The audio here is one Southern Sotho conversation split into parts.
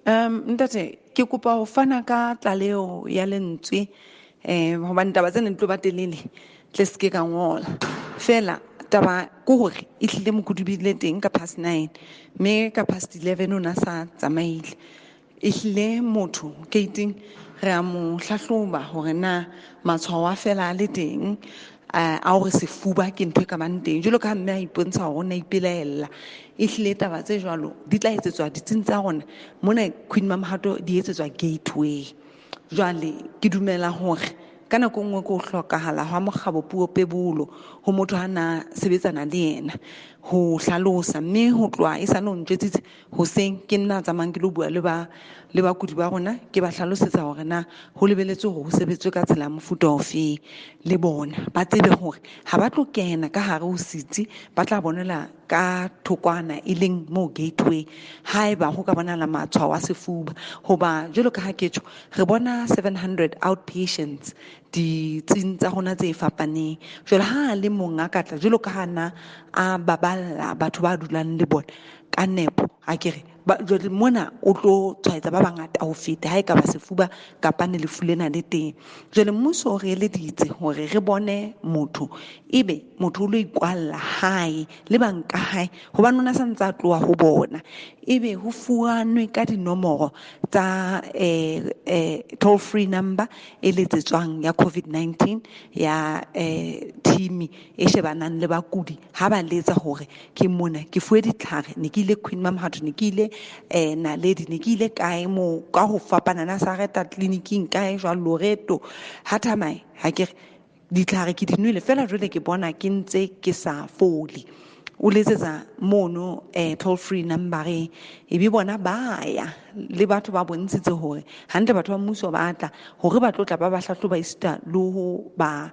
Ntate ke kopa ho fana ka tlaleo ya lentswe hobane taba tsena di tlo ba telele tle se ke ka ngola fela taba ke hore e hlile mokudi bile teng ka past 9 mme ka past 11 o na sa tsamaile e hlile motho gating re a mo hlahloba hore na matshwao a fela a le teng a hore sefuba ke ntho e ka bang teng jwalo ka mme a ipontsha hore o na ipelaela e hlile taba tse jwalo di tla etsetswa ditsing tsa rona mona Queen Mamhato di etsetswa Gateway jwale ke dumela hore ka nako nngwe ko hlokahala ha mokgabo puo pebolo ho motho ha na sebetsana le yena ho hlalosa mme ho tloha e sa no ntjetsitse hoseng ke nna tsamayang ke lo bua le bakudi ba rona ke ba hlalosetsa hore na ho lebeletswe hore ho sebetswe ka tsela ya mofuta ofeng le bona ba tsebe hore ha ba tlo kena ka hare ho sitsi ba tla bonela ka thokwana e leng mo Gateway haeba ho ka bonahala matshwao a sefuba hoba jwalo ka ha ke tjho re bona 700 outpatients ditsing tsa rona tse fapaneng jwale ha le monga ka tla jwalo ka hana a baballa batho ba dulang le bona ka nepo akere jwale mona o tlo tshwaetsa ba bangata ho feta ha e ka ba sefuba kapa ne lefu lena le teng jwale mmuso o re eleditse hore re bone motho ebe motho o lo ikwalla hae le banka hae hobane ona sa ntse a tloha ho bona ebe ho fuanwe ka dinomoro tsa toll free number e letsetswang ya COVID-19 ya team e shebanang le bakudi ha ba letsa hore ke mona ke fuwe ditlhare ne ke ile Queen Mamhato ne ke ile Naledi ne ke ile kae mo ka ho fapana na sa reta clinicing kae jwa Loreto hatamai ha ke ditlhare ke di nwele fela jwale ke bona ke ntse ke sa fole o letsetsa mono toll free number e be bona ba ya le batho ba bontshitse hore hante batho ba mmuso ba tla hore ba tlo tla ba hlahloba isita le ho ba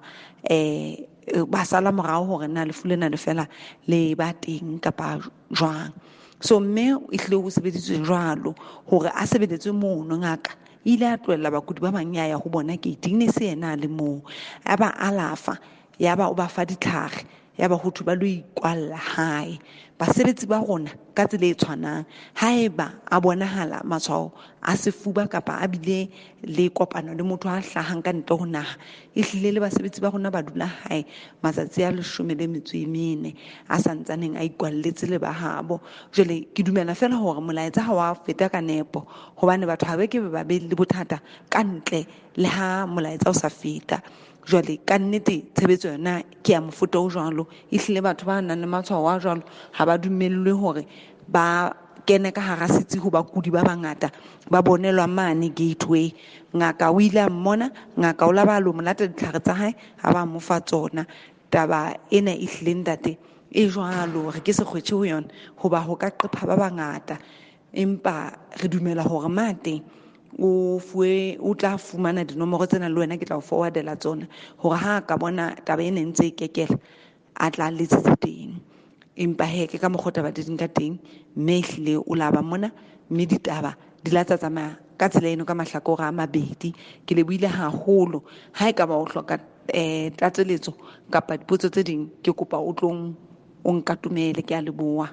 ba sala morao hore na lefu lena le fela le ba teng kapa jwang so mme e hlile ho sebeditswe jwalo hore a sebeletswe mono ngaka ile a tlohella bakudi ba bang ya ho bona gating ne se yena le moo a ba alafa ya ba o ba fa ditlhare ya ba ho thuba lo ikwalla hae basebetsi ba rona ka tsela e tshwanang haeba a bonahala matshwao a sefuba kapa a bile le kopano le motho a hlahang ka ntle ho naha e hlile le basebetsi ba rona ba dula hae matsatsi a 14 a santsaneng a ikwalletse le ba habo jwale ke dumela fela hore molaetsa ha wa feta ka nepo hobane batho ha ba ke ba be le bothata ka ntle le ha molaetsa o sa feta jwale ka nnete tshebetso yona ke ya mofuta o jwalo e hlile batho ba nang le matshwao a jwalo ha ba dumellwe hore ba kene ka hara setsi ho bakudi ba bangata ba bonelwa mane Gateway ngaka o ile a mmona ngaka o la ba lo molata ditlhare tsa hae ha ba mo fa tsona taba ena e hlile ntate e jwalo re ke se kgwetse ho yona hoba ho ka qepha ba bangata empa re dumela hore mate o tla fumana dinomoro tsena le wena ke tla o forwardela tsona hore ha ka bona taba ena ntse e kekela a tla letsetse teng empa ke ka mokgwa taba di ka teng mme hlile o la ba mona mme ditaba di la tsamaya ka tsela eno ka mahlakore a mabedi ke le buile haholo ha e ka ba o hloka tlatseletso kapa dipotso tse ding ke kopa o tlong o nkatumele ke a leboha.